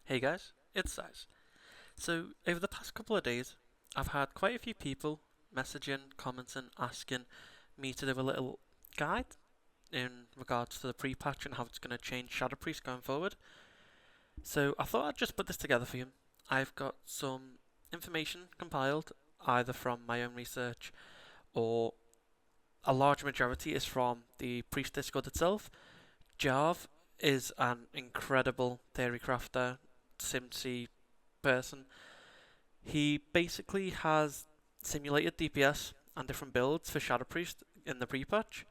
Hey guys, it's Cyze. So, over the past couple of days, I've had quite a few people messaging, commenting, asking me to do a little guide in regards to the pre-patch and how it's going to change Shadow Priest going forward. So, I thought I'd just put this together for you. I've got some information compiled, either from my own research or a large majority is from the Priest Discord itself. Jarv is an incredible theory crafter, SimC person. He basically has simulated DPS and different builds for Shadow Priest in the pre-patch.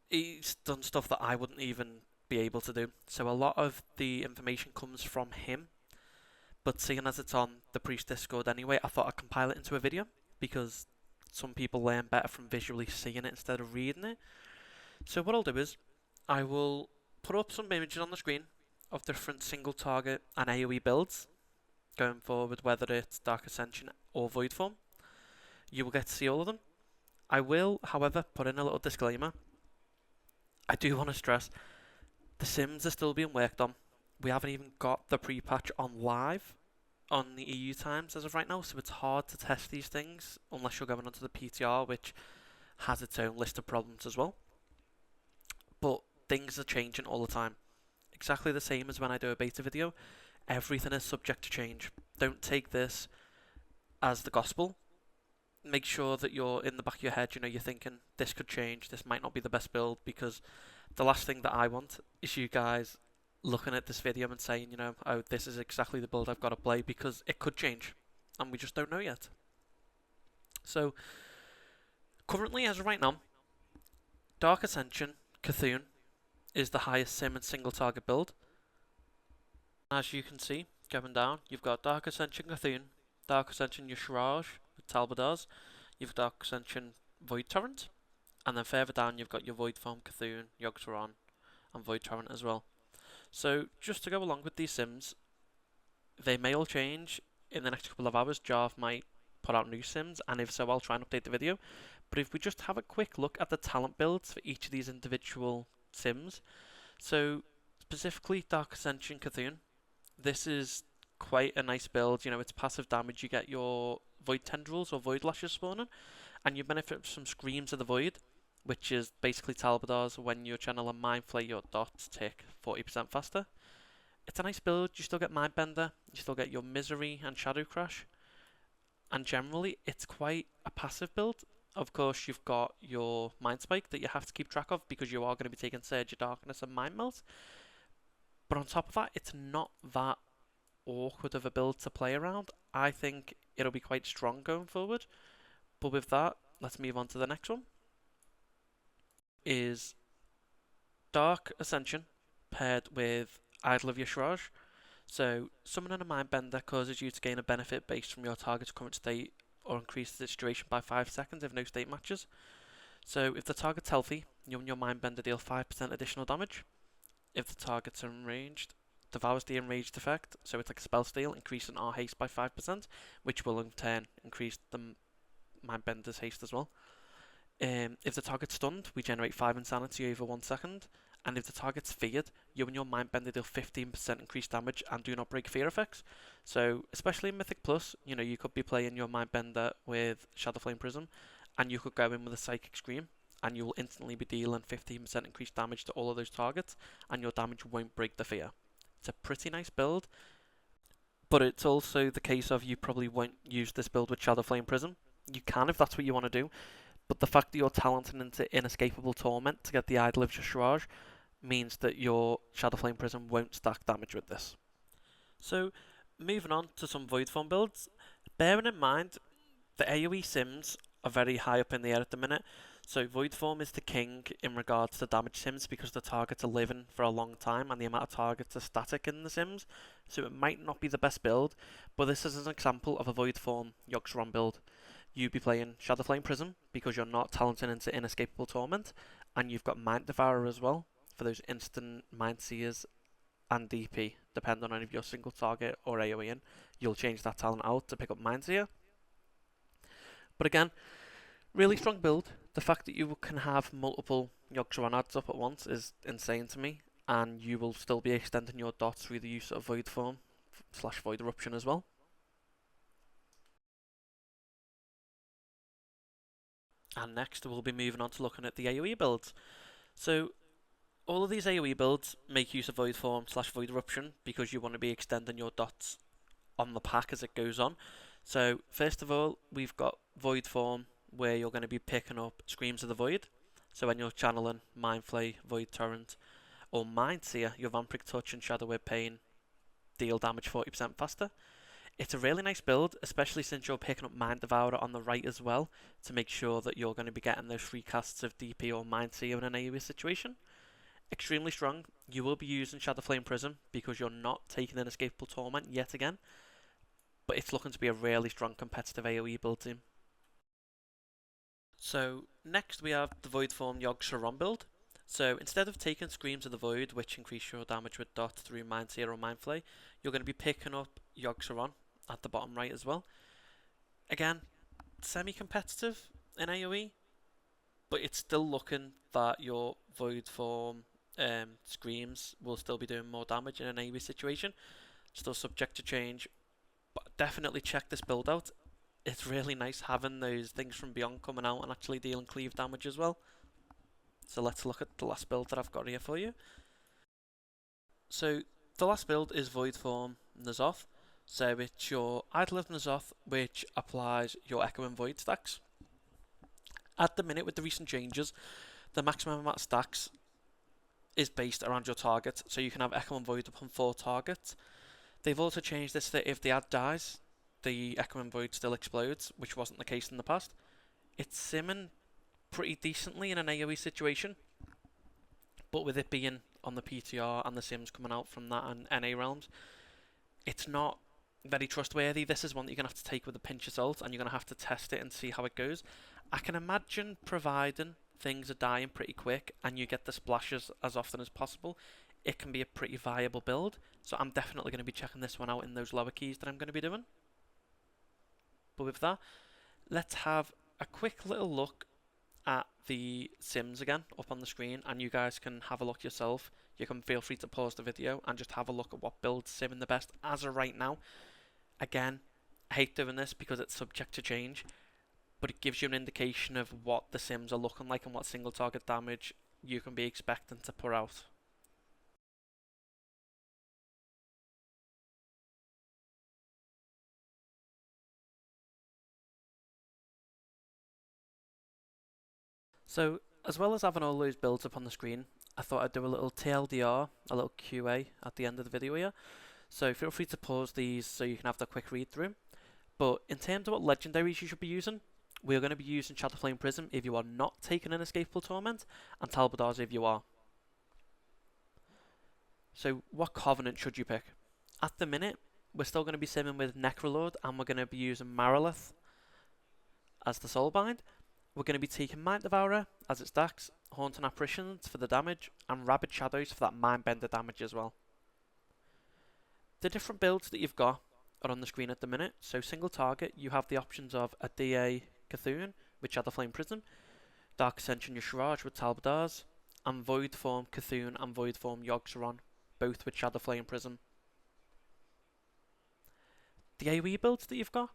He's done stuff that I wouldn't even be able to do. So a lot of the information comes from him. But seeing as it's on the Priest Discord anyway, I thought I'd compile it into a video because some people learn better from visually seeing it instead of reading it. So what I'll do is I will put up some images on the screen of different single target and AoE builds going forward, whether it's Dark Ascension or Void Form. You will get to see all of them. I will, however, put in a little disclaimer. I do want to stress the Sims are still being worked on. We haven't even got the pre-patch on live on the EU times as of right now, so it's hard to test these things unless you're going onto the PTR, which has its own list of problems as well. But things are changing all the time. Exactly the same as when I do a beta video. Everything is subject to change. Don't take this as the gospel. Make sure that you're in the back of your head, you're thinking this could change, this might not be the best build, because the last thing that I want is you guys looking at this video and saying, oh, this is exactly the build I've got to play, because it could change and we just don't know yet. So currently, as of right now, Dark Ascension Cthulhu is the highest sim and single target build. As you can see, going down, you've got Dark Ascension Cthulhu, Dark Ascension Yshaarj with Talbotars, you've got Dark Ascension Void Torrent, and then further down you've got your Void Form Cthulhu, Yogg and Void Torrent as well. So just to go along with these sims, they may all change in the next couple of hours. Jarv might put out new sims, and if so, I'll try and update the video. But if we just have a quick look at the talent builds for each of these individual sims, so specifically Dark Ascension Cthulhu, this is quite a nice build. It's passive damage. You get your Void Tendrils or Void Lashes spawning, and you benefit from Screams of the Void, which is basically Talbotars. When you channel a Mind Flay, your dots tick 40% faster. It's a nice build. You still get Mindbender, you still get your Misery and Shadow Crash, and generally it's quite a passive build. Of course, you've got your Mind Spike that you have to keep track of because you are going to be taking Surge of Darkness and Mind Melt. But on top of that, it's not that awkward of a build to play around. I think it'll be quite strong going forward. But with that, let's move on to the next one. Is Dark Ascension paired with Idol of Yshaarj. So, summoning a Mindbender causes you to gain a benefit based from your target's current state or increases its duration by 5 seconds if no state matches. So, if the target's healthy, you and your Mindbender deal 5% additional damage. If the target's enraged, devours the enraged effect, so it's like a spell steal, increasing our haste by 5%, which will in turn increase the Mindbender's haste as well. If the target's stunned, we generate 5 insanity over 1 second. And if the target's feared, you and your Mindbender deal 15% increased damage and do not break fear effects. So, especially in Mythic Plus, you could be playing your Mindbender with Shadowflame Prism, and you could go in with a Psychic Scream, and you will instantly be dealing 15% increased damage to all of those targets, and your damage won't break the fear. It's a pretty nice build, but it's also the case of you probably won't use this build with Shadowflame Prism. You can if that's what you want to do, but the fact that you're talented into Inescapable Torment to get the Idol of Yshaarj means that your Shadowflame Prism won't stack damage with this. So, moving on to some Void Form builds. Bearing in mind, the AoE sims are very high up in the air at the minute. So, Void Form is the king in regards to damage sims because the targets are living for a long time and the amount of targets are static in the sims. So, it might not be the best build, but this is an example of a Void Form Yogg build. You'd be playing Shadowflame Prism because you're not talented into Inescapable Torment, and you've got Mind Devourer as well for those instant Mind Seers and DP, depending on if you're single target or AoE in. You'll change that talent out to pick up Mind Seer. But again, really strong build. The fact that you can have multiple Yogg adds up at once is insane to me, and you will still be extending your dots through the use of Void Form / Void Eruption as well. And next we'll be moving on to looking at the AoE builds. So all of these AoE builds make use of Void Form / Void Eruption because you want to be extending your dots on the pack as it goes on. So first of all, we've got Void Form, where you're going to be picking up Screams of the Void. So when you're channeling Mind Flay, Void Torrent, or Mind Seer, your Vampiric Touch and Shadow Web Pain deal damage 40% faster. It's a really nice build, especially since you're picking up Mind Devourer on the right as well, to make sure that you're going to be getting those free casts of DP or Mind Seer in an AoE situation. Extremely strong. You will be using Shadow Flame Prism because you're not taking an Escapable Torment yet again, but it's looking to be a really strong competitive AoE build team. So next we have the Void Form Yogg Saron build. So instead of taking Screams of the Void, which increase your damage with dot through Mind Seer or Mind Flay, you're going to be picking up Yogg Saron at the bottom right as well. Again, semi-competitive in AoE, but it's still looking that your Void Form Screams will still be doing more damage in an AoE situation. Still subject to change, but definitely check this build out. It's really nice having those things from beyond coming out and actually dealing cleave damage as well. So let's look at the last build that I've got here for you. So the last build is Void Form N'Zoth. So it's your Idol of N'Zoth, which applies your Echo and Void stacks. At the minute, with the recent changes, the maximum amount of stacks is based around your target, so you can have Echo and Void upon 4 targets. They've also changed this that if the ad dies, the Echo and Void still explodes, which wasn't the case in the past. It's simming pretty decently in an AoE situation, but with it being on the PTR and the sims coming out from that and NA realms, it's not very trustworthy. This is one that you're going to have to take with a pinch of salt, and you're going to have to test it and see how it goes. I can imagine, providing things are dying pretty quick and you get the splashes as often as possible, it can be a pretty viable build. So I'm definitely going to be checking this one out in those lower keys that I'm going to be doing. But with that, let's have a quick little look at the sims again up on the screen, and you guys can have a look yourself. You can feel free to pause the video and just have a look at what builds simming the best as of right now. Again, I hate doing this because it's subject to change, but it gives you an indication of what the sims are looking like and what single target damage you can be expecting to put out. So, as well as having all those builds up on the screen, I thought I'd do a little TLDR, a little QA at the end of the video here. So feel free to pause these so you can have the quick read through. But in terms of what legendaries you should be using, we're going to be using Shadowflame Prism if you are not taking an Escapable Torment, and Talbadars if you are. So what Covenant should you pick? At the minute, we're still going to be simming with Necrolord, and we're going to be using Marilith as the Soulbind. We're going to be taking Mind Devourer as it stacks, Haunting Apparitions for the damage, and Rabid Shadows for that Mindbender damage as well. The different builds that you've got are on the screen at the minute. So single target, you have the options of a DA Cthulhu with Shadowflame Prism, Dark Ascension Yshaarj with Talbadars, and Void Form Cthulhu and Void Form Yogg Saron, both with Shadowflame Prism. The AoE builds that you've got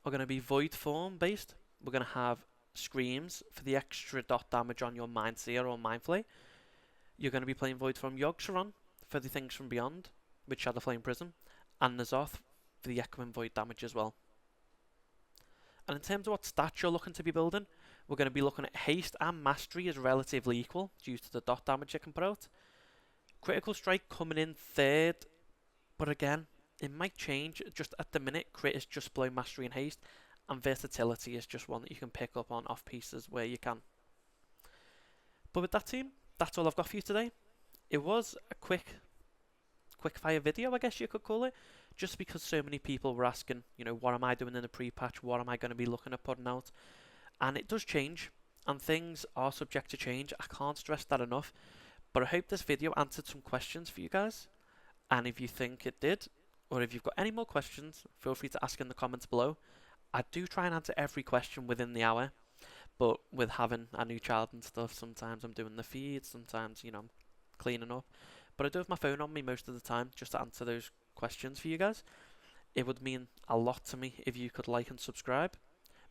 are going to be Void Form based. We're going to have Screams for the extra dot damage on your Mind Seer or Mind Flay. You're going to be playing Void Form Yogg Saron for the things from beyond with Shadowflame Prism, and N'Zoth for the Echo and Void damage as well. And in terms of what stats you're looking to be building, we're going to be looking at Haste and Mastery is relatively equal due to the dot damage you can put out. Critical Strike coming in third, but again, it might change. Just at the minute, Crit is just below Mastery and Haste, and Versatility is just one that you can pick up on off pieces where you can. But with that team, that's all I've got for you today. It was a quick fire video, I guess you could call it, just because so many people were asking, you know, what am I doing in the pre-patch, what am I going to be looking at putting out, and it does change, and things are subject to change. I can't stress that enough, but I hope this video answered some questions for you guys, and if you think it did, or if you've got any more questions, feel free to ask in the comments below. I do try and answer every question within the hour, but with having a new child and stuff, sometimes I'm doing the feed, sometimes, you know, I'm cleaning up. But I do have my phone on me most of the time just to answer those questions for you guys. It would mean a lot to me if you could like and subscribe.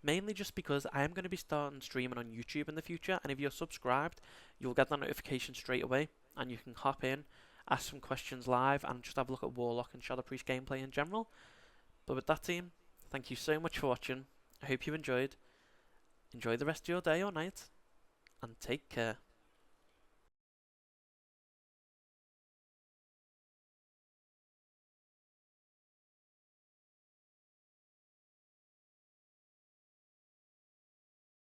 Mainly just because I am going to be starting streaming on YouTube in the future, and if you're subscribed, you'll get that notification straight away, and you can hop in, ask some questions live, and just have a look at Warlock and Shadow Priest gameplay in general. But with that, team, thank you so much for watching. I hope you enjoyed. Enjoy the rest of your day or night, and take care.